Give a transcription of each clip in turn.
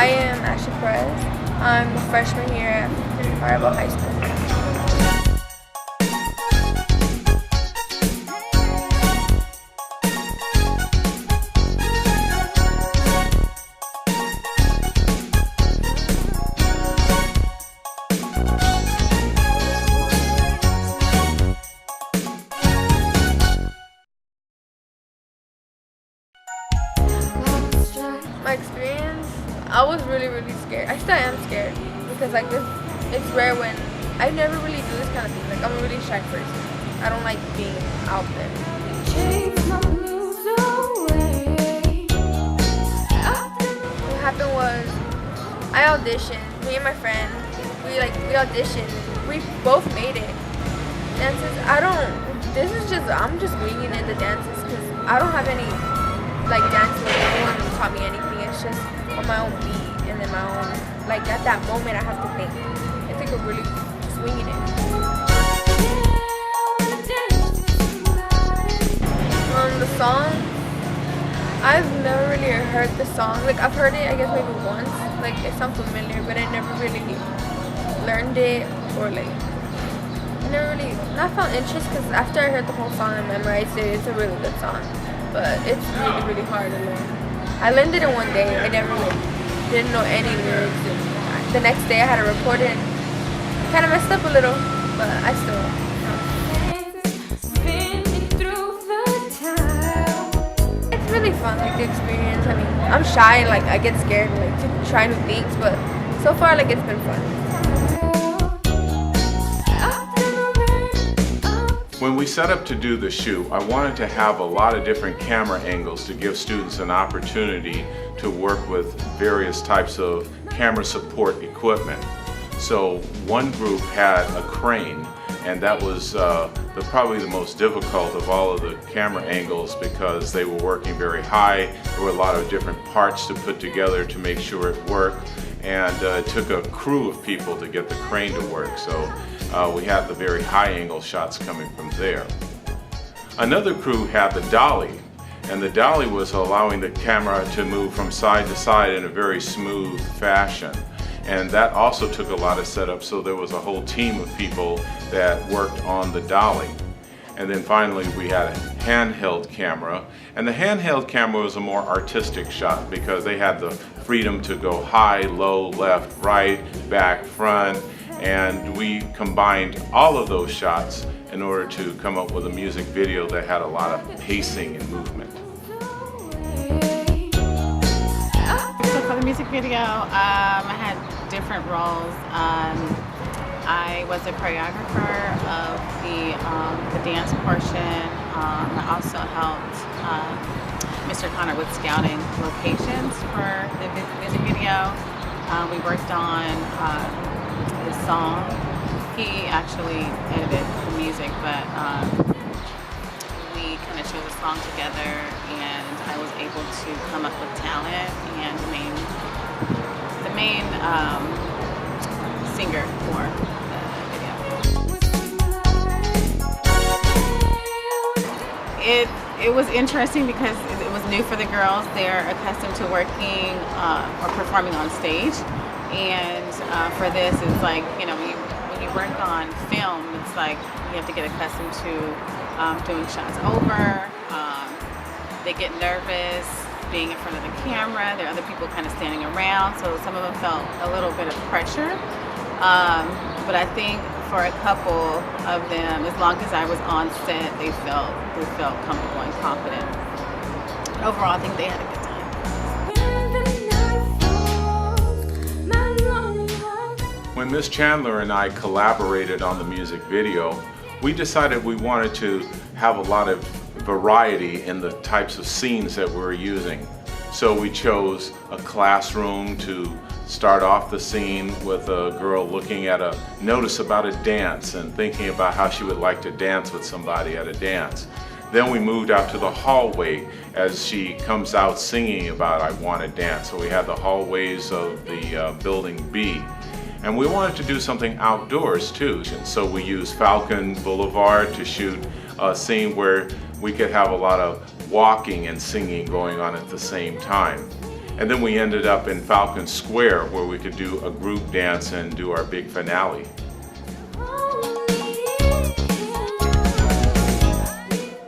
I am Ashley Perez. I'm a freshman here at Firebaugh High School. My experience, I was really scared. I still am scared because like it's rare when I never really do this kind of thing. Like I'm a really shy person. I don't like being out there. What happened was I auditioned. Me and my friend, we auditioned. We both made it. Dances, I'm just winging it, the dances, because I don't have any like dance where anyone taught me anything. It's just on my own beat and then my own, like at that moment I have to think. I think I'm really swinging it. The song, I've never really heard the song. Like I've heard it I guess maybe once, like it sounds familiar, but I never really learned it or like I never really not found interest, because after I heard the whole song and memorized it, it's a really good song. But it's really hard to learn. I learned it in one day. I never didn't know any lyrics. And the next day I had to record it. Kind of messed up a little, but I still. It's really fun, like the experience. I mean, I'm shy, like I get scared, like to try new things, but so far, like it's been fun. When we set up to do the shoot, I wanted to have a lot of different camera angles to give students an opportunity to work with various types of camera support equipment. So one group had a crane, and that was probably the most difficult of all of the camera angles because they were working very high. There were a lot of different parts to put together to make sure it worked, and it took a crew of people to get the crane to work. So we had the very high angle shots coming from there. Another crew had the dolly, and the dolly was allowing the camera to move from side to side in a very smooth fashion. And that also took a lot of setup, so there was a whole team of people that worked on the dolly. And then finally we had a handheld camera, and the handheld camera was a more artistic shot because they had the freedom to go high, low, left, right, back, front, and we combined all of those shots in order to come up with a music video that had a lot of pacing and movement. So for the music video, I had different roles. I was a choreographer of the dance portion. I also helped Mr. Connor with scouting locations for the music video. We worked on the song. He actually edited the music, but we kind of chose a song together, and I was able to come up with talent and the main singer for the video. It was interesting because it was new for the girls. They're accustomed to working or performing on stage. And for this, it's like, you know, when you work on film, it's like you have to get accustomed to doing shots over. They get nervous being in front of the camera. There are other people kind of standing around, so some of them felt a little bit of pressure. But I think for a couple of them, as long as I was on set, they felt comfortable and confident. Overall, I think they had a good time. When Ms. Chandler and I collaborated on the music video, we decided we wanted to have a lot of variety in the types of scenes that we were using. So we chose a classroom to start off the scene with a girl looking at a notice about a dance and thinking about how she would like to dance with somebody at a dance. Then we moved out to the hallway as she comes out singing about "I Want to Dance." So we had the hallways of the building B. And we wanted to do something outdoors too. So we used Falcon Boulevard to shoot a scene where we could have a lot of walking and singing going on at the same time. And then we ended up in Falcon Square where we could do a group dance and do our big finale.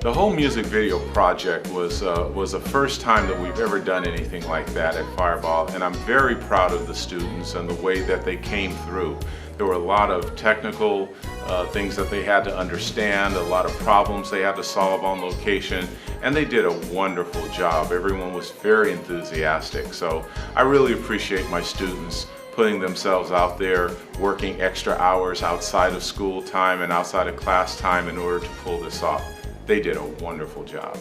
The whole music video project was the first time that we've ever done anything like that at Firebaugh, and I'm very proud of the students and the way that they came through. There were a lot of technical things that they had to understand, a lot of problems they had to solve on location, and they did a wonderful job. Everyone was very enthusiastic, so I really appreciate my students putting themselves out there, working extra hours outside of school time and outside of class time in order to pull this off. They did a wonderful job.